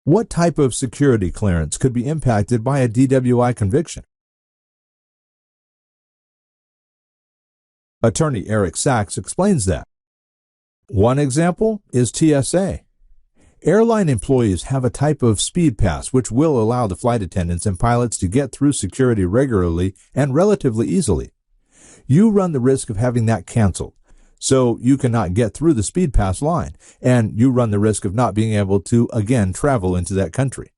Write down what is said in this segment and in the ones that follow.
What type of security clearance could be impacted by a DWI conviction? Attorney Eric Sachs explains that. One example is TSA. Airline employees have a type of speed pass which will allow the flight attendants and pilots to get through security regularly and relatively easily. You run the risk of having that canceled, so you cannot get through the speed pass line, and you run the risk of not being able to again travel into that country.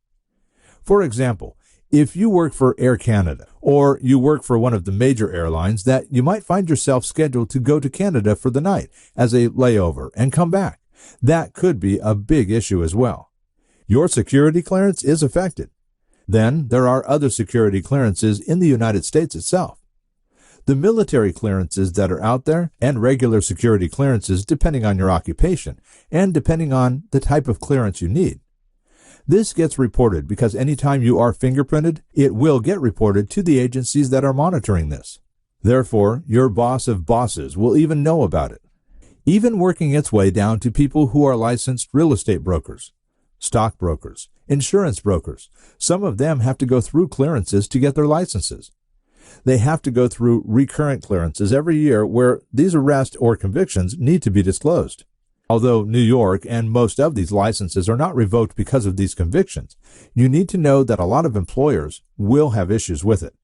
For example, if you work for Air Canada or you work for one of the major airlines, that you might find yourself scheduled to go to Canada for the night as a layover and come back. That could be a big issue as well. Your security clearance is affected. Then there are other security clearances in the United States itself. The military clearances that are out there and regular security clearances depending on your occupation and depending on the type of clearance you need. This gets reported because anytime you are fingerprinted, it will get reported to the agencies that are monitoring this. Therefore, your boss of bosses will even know about it, even working its way down to people who are licensed real estate brokers, stockbrokers, insurance brokers. Some of them have to go through clearances to get their licenses. They have to go through recurrent clearances every year where these arrests or convictions need to be disclosed. Although New York and most of these licenses are not revoked because of these convictions, you need to know that a lot of employers will have issues with it.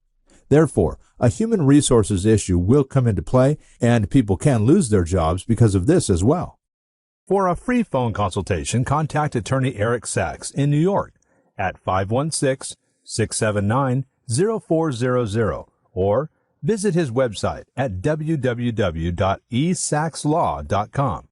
Therefore, a human resources issue will come into play, and people can lose their jobs because of this as well. For a free phone consultation, contact Attorney Eric Sachs in New York at 516-679-0400 or visit his website at www.esaxlaw.com.